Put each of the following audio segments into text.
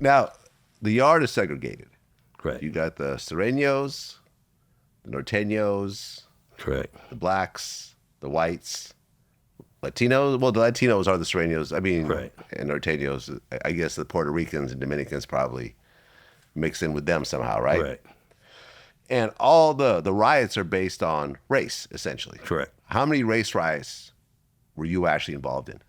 Now, the yard is segregated. Right. You got the Sureños, the Norteños, Correct. the blacks, the whites, Latinos. Well, the Latinos are the Sureños. I mean, Right. and Norteños. I guess the Puerto Ricans and Dominicans probably mix in with them somehow, right? Right. And all the riots are based on race, essentially. Correct. How many race riots were you actually involved in?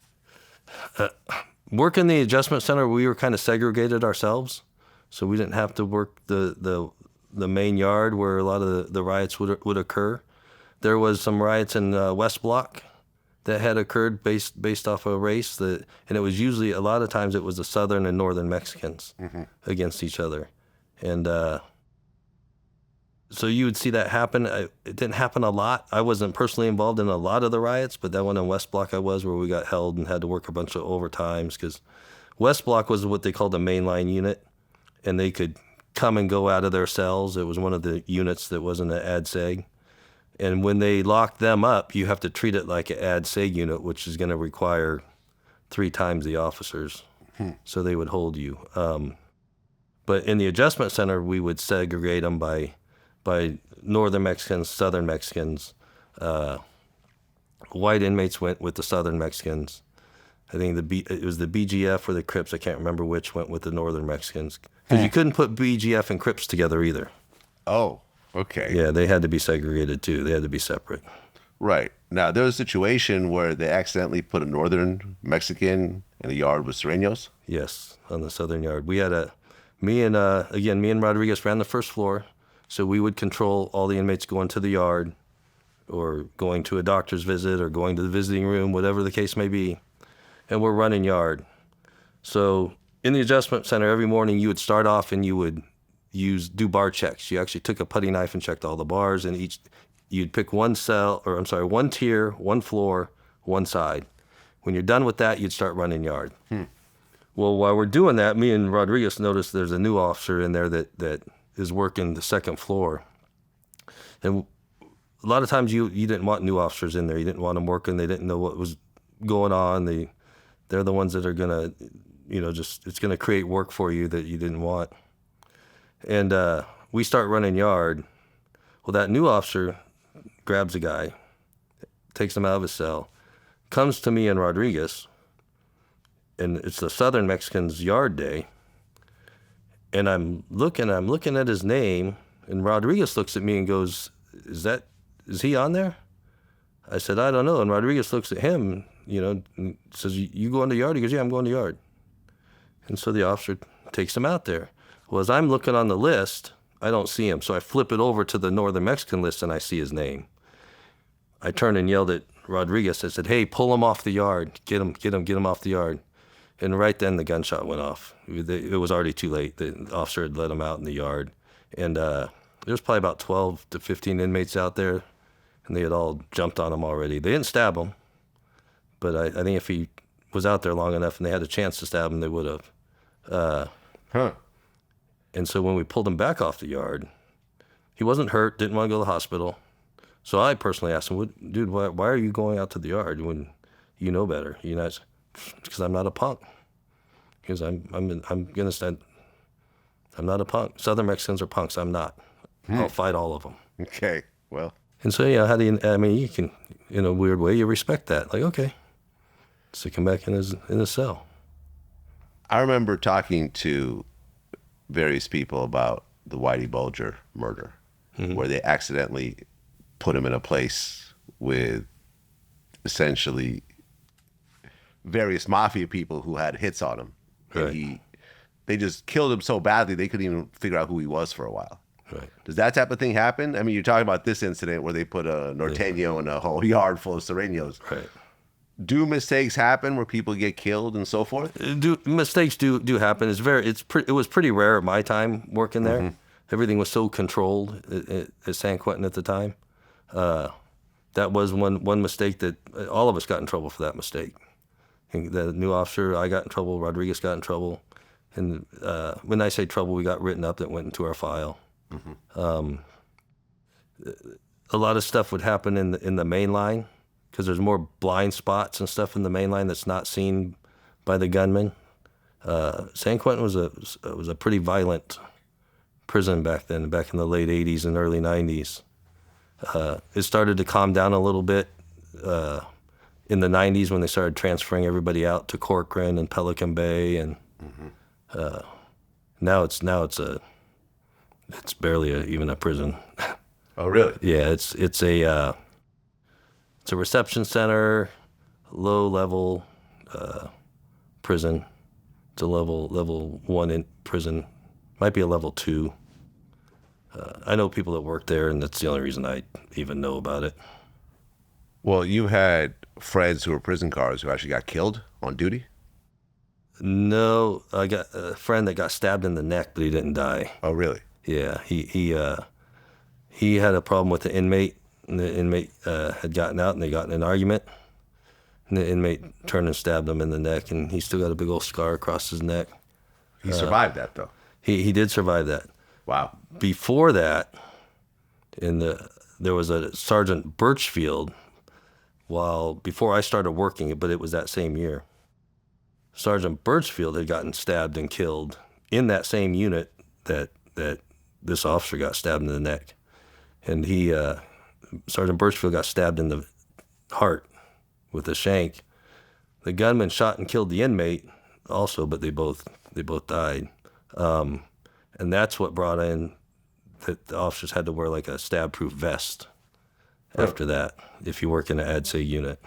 Working the adjustment center, we were kind of segregated ourselves, so we didn't have to work the main yard where a lot of the riots would occur. There was some riots in West Block that had occurred based off of race, and it was usually, a lot of times it was the Southern and Northern Mexicans against each other. And so you would see that happen. It didn't happen a lot. I wasn't personally involved in a lot of the riots, but that one in West Block I was, where we got held and had to work a bunch of overtimes, because West Block was what they called a mainline unit, and they could come and go out of their cells. It was one of the units that wasn't an ad seg. And when they locked them up, you have to treat it like an ad seg unit, which is going to require 3 times the officers. So they would hold you. But in the adjustment center, we would segregate them by Northern Mexicans, Southern Mexicans. White inmates went with the Southern Mexicans. I think it was the BGF or the Crips, I can't remember which, went with the Northern Mexicans. Because you couldn't put BGF and Crips together either. Oh, okay. Yeah, they had to be segregated too. They had to be separate. Right. Now, there was a situation where they accidentally put a Northern Mexican in a yard with Sureños. Yes, on the Southern yard. We had me and Rodriguez ran the first floor, so we would control all the inmates going to the yard or going to a doctor's visit or going to the visiting room, whatever the case may be, and we're running yard. So in the adjustment center, every morning you would start off and you would do bar checks. You actually took a putty knife and checked all the bars, and you'd pick one tier, one floor, one side. When you're done with that, you'd start running yard. Well, while we're doing that, me and Rodriguez noticed there's a new officer in there that is working the second floor. And a lot of times you didn't want new officers in there. You didn't want them working. They didn't know what was going on. They're the ones that are going to, it's going to create work for you that you didn't want. And we start running yard. Well, that new officer grabs a guy, takes him out of his cell, comes to me and Rodriguez, and it's the Southern Mexicans' yard day. And I'm looking at his name, and Rodriguez looks at me and goes, is he on there? I said, I don't know. And Rodriguez looks at him, and says, you going to yard? He goes, yeah, I'm going to yard. And so the officer takes him out there. Well, as I'm looking on the list, I don't see him. So I flip it over to the Northern Mexican list, and I see his name. I turned and yelled at Rodriguez. I said, hey, pull him off the yard. Get him off the yard. And right then the gunshot went off. It was already too late. The officer had let him out in the yard. And there was probably about 12 to 15 inmates out there, and they had all jumped on him already. They didn't stab him, but I think if he was out there long enough and they had a chance to stab him, they would have. And so when we pulled him back off the yard, he wasn't hurt, didn't want to go to the hospital. So I personally asked him, dude, why are you going out to the yard when you know better? Because I'm not a punk. Because I'm gonna stand. I'm not a punk. Southern Mexicans are punks. I'm not. I'll fight all of them. Okay, well. And so you can, in a weird way, you respect that. Like, okay, so come back in his cell. I remember talking to various people about the Whitey Bulger murder, where they accidentally put him in a place with essentially various mafia people who had hits on him. Right. And they just killed him so badly they couldn't even figure out who he was for a while. Right. Does that type of thing happen? I mean, you're talking about this incident where they put a Norteño in a whole yard full of Sureños. Right. Do mistakes happen where people get killed and so forth? Mistakes do happen. It was pretty rare at my time working there. Everything was so controlled at San Quentin at the time. That was one mistake that all of us got in trouble for that mistake. And the new officer, I got in trouble, Rodriguez got in trouble. And when I say trouble, we got written up that went into our file. A lot of stuff would happen in the main line because there's more blind spots and stuff in the main line that's not seen by the gunman. San Quentin was a pretty violent prison back then, back in the late 80s and early 90s. It started to calm down a little bit in the 90s when they started transferring everybody out to Corcoran and Pelican Bay, and now it's barely even a prison. Oh, really? Yeah, it's a reception center, low level prison. It's a level 1 in prison, might be a level 2. I know people that work there, and that's the only reason I even know about it. Well, you had friends who were prison guards who actually got killed on duty? No, I got a friend that got stabbed in the neck, but he didn't die. Oh, really? Yeah, he had a problem with the inmate, and the inmate had gotten out, and they got in an argument. And the inmate turned and stabbed him in the neck, and he still got a big old scar across his neck. He survived that, though. He did survive that. Wow. Before that, there was a Sergeant Birchfield. Before I started working, but it was that same year. Sergeant Birchfield had gotten stabbed and killed in that same unit that this officer got stabbed in the neck, and Sergeant Birchfield got stabbed in the heart with a shank. The gunman shot and killed the inmate also, but they both died. And that's what brought in that the officers had to wear like a stab-proof vest after that if you work in an ADSA unit.